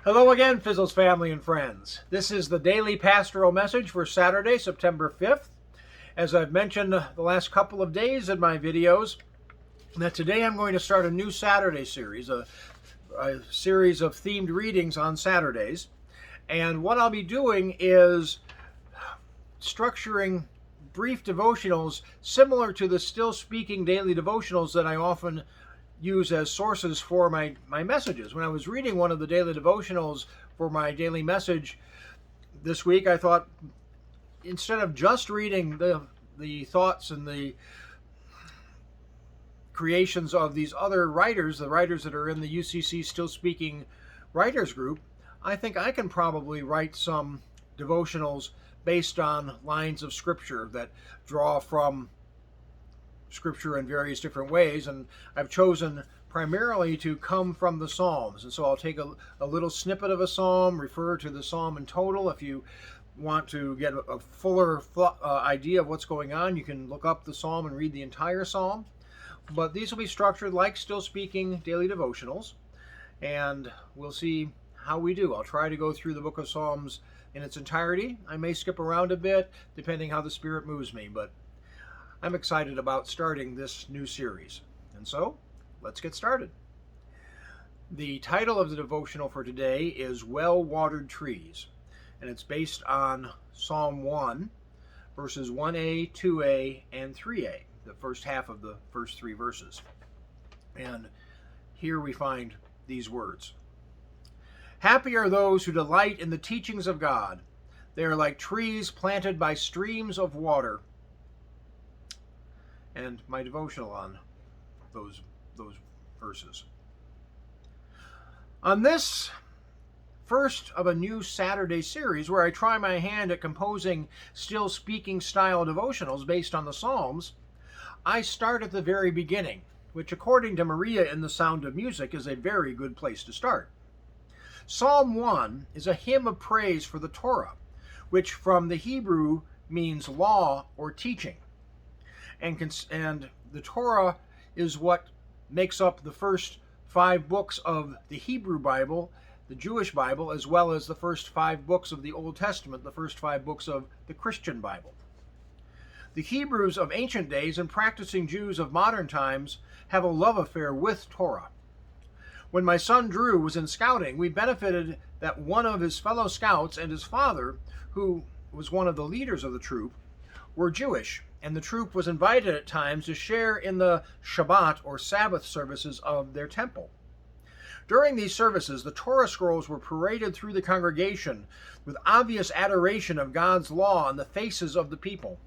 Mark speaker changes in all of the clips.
Speaker 1: Hello again, Fissels family and friends. This is the Daily Pastoral Message for Saturday, September 5th. As I've mentioned the last couple of days in my videos, that today I'm going to start a new Saturday series, a series of themed readings on Saturdays. And what I'll be doing is structuring brief devotionals similar to the Still Speaking Daily Devotionals that I often use as sources for my messages. When I was reading one of the daily devotionals for my daily message this week, I thought instead of just reading the thoughts and the creations of these other writers, the writers that are in the UCC Still Speaking Writers Group, I think I can probably write some devotionals based on lines of Scripture that draw from Scripture in various different ways, and I've chosen primarily to come from the Psalms. And so I'll take a little snippet of a psalm, refer to the psalm in total. If you want to get a fuller idea of what's going on, you can look up the psalm and read the entire psalm. But these will be structured like Still Speaking Daily Devotionals, and we'll see how we do. I'll try to go through the book of Psalms in its entirety. I may skip around a bit, depending how the Spirit moves me, but I'm excited about starting this new series. And so, let's get started. The title of the devotional for today is Well-Watered Trees, and it's based on Psalm 1, verses 1a, 2a, and 3a, the first half of the first three verses. And here we find these words. Happy are those who delight in the teachings of God. They are like trees planted by streams of water. And my devotional on those verses. On this first of a new Saturday series where I try my hand at composing Still Speaking style devotionals based on the Psalms, I start at the very beginning, which according to Maria in The Sound of Music is a very good place to start. Psalm 1 is a hymn of praise for the Torah, which from the Hebrew means law or teaching. And the Torah is what makes up the first 5 books of the Hebrew Bible, the Jewish Bible, as well as the first 5 books of the Old Testament, the first 5 books of the Christian Bible. The Hebrews of ancient days and practicing Jews of modern times have a love affair with Torah. When my son Drew was in scouting, we benefited that one of his fellow scouts and his father, who was one of the leaders of the troop, were Jewish, and the troop was invited at times to share in the Shabbat or Sabbath services of their temple. During these services, the Torah scrolls were paraded through the congregation with obvious adoration of God's law on the faces of the people.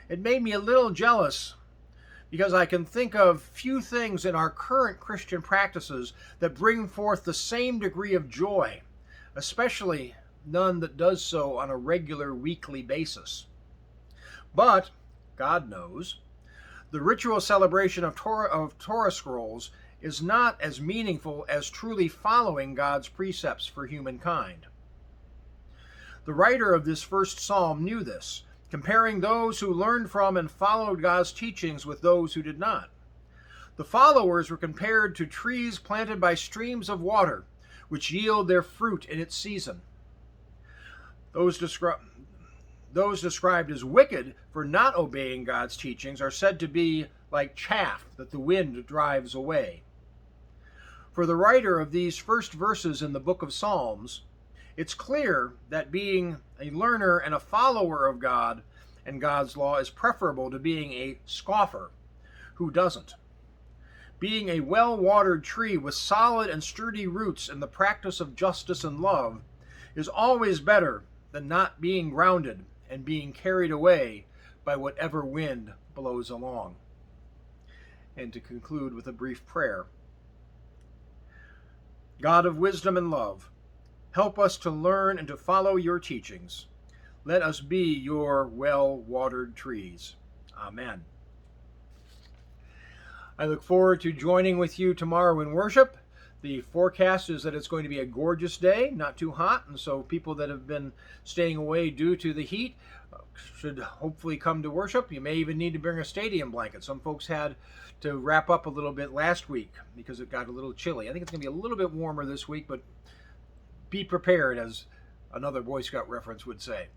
Speaker 1: It made me a little jealous because I can think of few things in our current Christian practices that bring forth the same degree of joy, especially none that does so on a regular weekly basis. But God knows, the ritual celebration of Torah scrolls is not as meaningful as truly following God's precepts for humankind. The writer of this first psalm knew this, comparing those who learned from and followed God's teachings with those who did not. The followers were compared to trees planted by streams of water, which yield their fruit in its season. Those described as wicked for not obeying God's teachings are said to be like chaff that the wind drives away. For the writer of these first verses in the book of Psalms, it's clear that being a learner and a follower of God and God's law is preferable to being a scoffer who doesn't. Being a well-watered tree with solid and sturdy roots in the practice of justice and love is always better than not being grounded and being carried away by whatever wind blows along. And to conclude with a brief prayer. God of wisdom and love, help us to learn and to follow your teachings. Let us be your well-watered trees. Amen. I look forward to joining with you tomorrow in worship. The forecast is that it's going to be a gorgeous day, not too hot, and so people that have been staying away due to the heat should hopefully come to worship. You may even need to bring a stadium blanket. Some folks had to wrap up a little bit last week because it got a little chilly. I think it's going to be a little bit warmer this week, but be prepared, as another Boy Scout reference would say.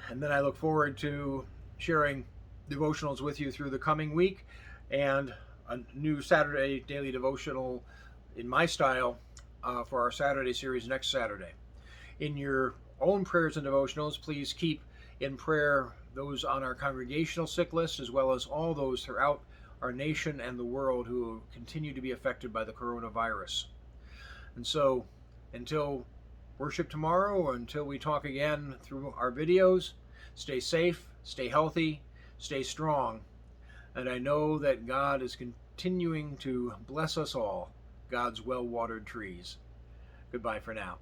Speaker 1: And then I look forward to sharing devotionals with you through the coming week, and a new Saturday daily devotional in my style for our Saturday series next Saturday. In your own prayers and devotionals, please keep in prayer those on our congregational sick list, as well as all those throughout our nation and the world who continue to be affected by the coronavirus. And so, until worship tomorrow, or until we talk again through our videos, stay safe, stay healthy, stay strong. And I know that God is continuing to bless us all, God's well-watered trees. Goodbye for now.